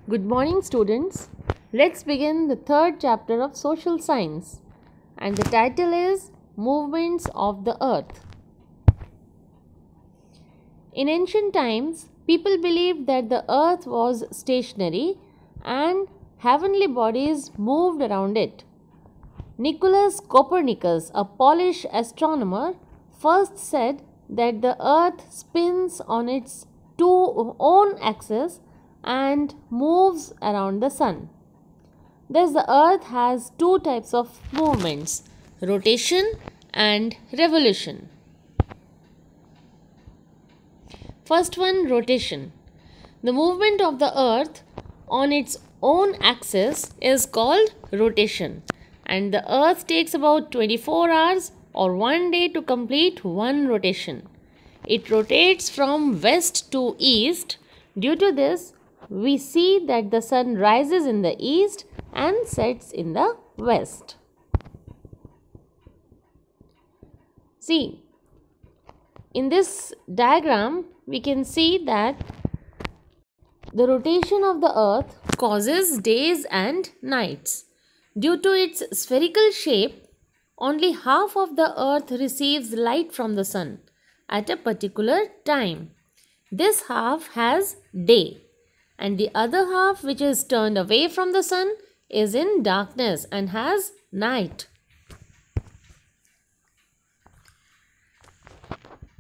Good morning, students. Let's begin the third chapter of social science, and the title is Movements of the Earth. In ancient times, people believed that the earth was stationary and heavenly bodies moved around it. Nicholas Copernicus, a Polish astronomer, first said that the earth spins on its own axis and moves around the sun. Thus, the earth has two types of movements: rotation and revolution. First one, rotation. The movement of the earth on its own axis is called rotation, and the earth takes about 24 hours or 1 day to complete one rotation. It rotates from west to east. Due to this, we see that the sun rises in the east and sets in the west. See, in this diagram, we can see that the rotation of the earth causes days and nights. Due to its spherical shape, only half of the earth receives light from the sun at a particular time. This half has day, and the other half, which is turned away from the sun, is in darkness and has night.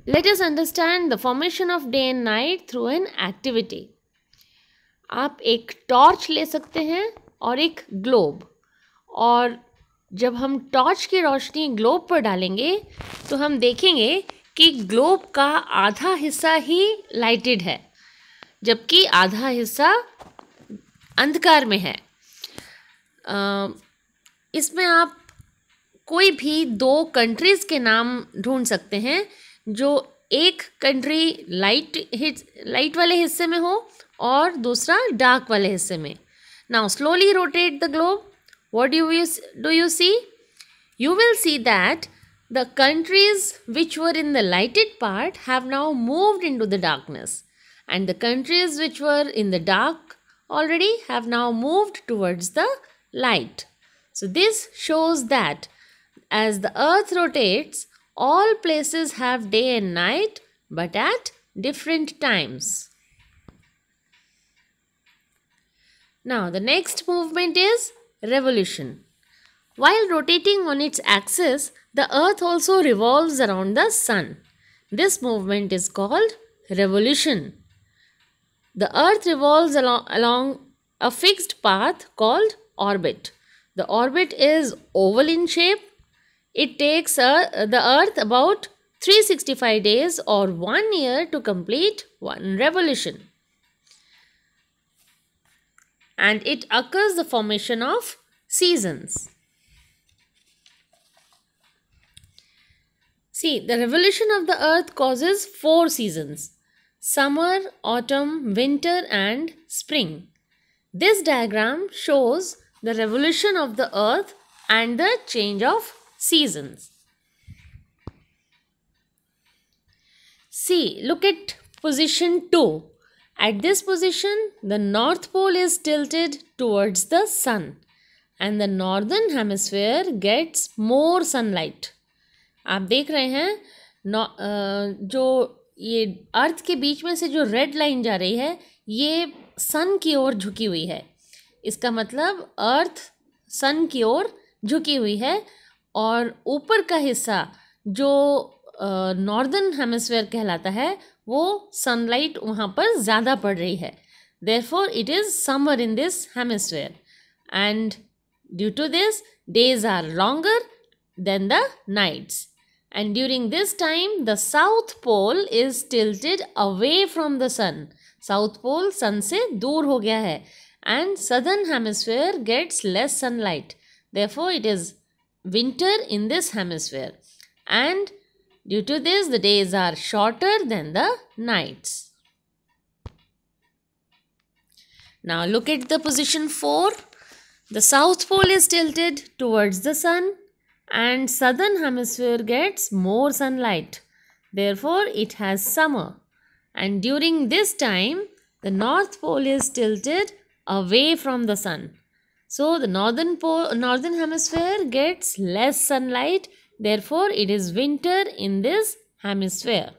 Let us understand the formation of day and night through an activity. आप एक torch ले सकते हैं और एक globe, और जब हम टॉर्च की रोशनी ग्लोब पर डालेंगे तो हम देखेंगे कि ग्लोब का आधा हिस्सा ही लाइटेड है, जबकि आधा हिस्सा अंधकार में है। इसमें आप कोई भी दो कंट्रीज़ के नाम ढूंढ सकते हैं जो एक कंट्री लाइट वाले हिस्से में हो और दूसरा डार्क वाले हिस्से में। Now slowly rotate the globe. What do you see? You will see that the countries which were in the lighted part have now moved into the darkness, and the countries which were in the dark already have now moved towards the light. So this shows that as the earth rotates, all places have day and night, but at different times. Now the next movement is revolution. While rotating on its axis, the earth also revolves around the sun. This movement is called revolution. The earth revolves along a fixed path called orbit. The orbit is oval in shape. It takes the earth about 365 days or 1 year to complete one revolution. And it occurs the formation of seasons. See, the revolution of the earth causes 4 seasons: summer, autumn, winter and spring. This diagram shows the revolution of the earth and the change of seasons. See, look at position 2. At this position, the North Pole is tilted towards the sun and the northern hemisphere gets more sunlight. आप देख रहे हैं जो ये अर्थ के बीच में से जो रेड लाइन जा रही है, ये सन की ओर झुकी हुई है. इसका मतलब अर्थ सन की ओर झुकी हुई है और ऊपर का हिस्सा जो नॉर्दर्न हेमिस्फीयर कहलाता है, वो सनलाइट वहाँ पर ज़्यादा पड़ रही है. Therefore it is summer in this hemisphere, and due to this days are longer than the nights. And during this time the south pole is tilted away from the sun. South pole sun से दूर हो गया है, and southern hemisphere gets less sunlight. Therefore it is winter in this hemisphere, and due to this the days are shorter than the nights. Now look at the position 4. The south pole is tilted towards the sun and southern hemisphere gets more sunlight. Therefore it has summer, and during this time the north pole is tilted away from the sun. So the northern hemisphere gets less sunlight, therefore it is winter in this hemisphere.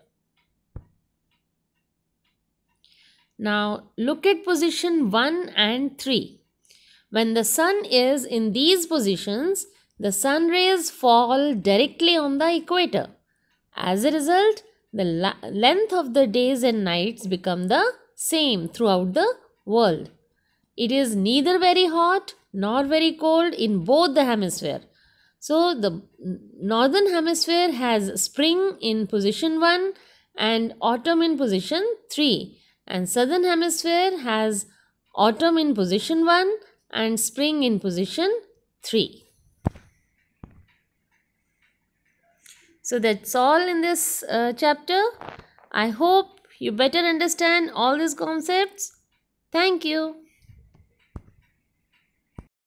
Now look at position 1 and 3. When the sun is in these positions, the sun rays fall directly on the equator. As a result, the length of the days and nights become the same throughout the world. It is neither very hot nor very cold in both the hemisphere. So the northern hemisphere has spring in position 1 and autumn in position 3, and southern hemisphere has autumn in position 1 and spring in position 3. So that's all in this chapter. I hope you better understand all these concepts. Thank you.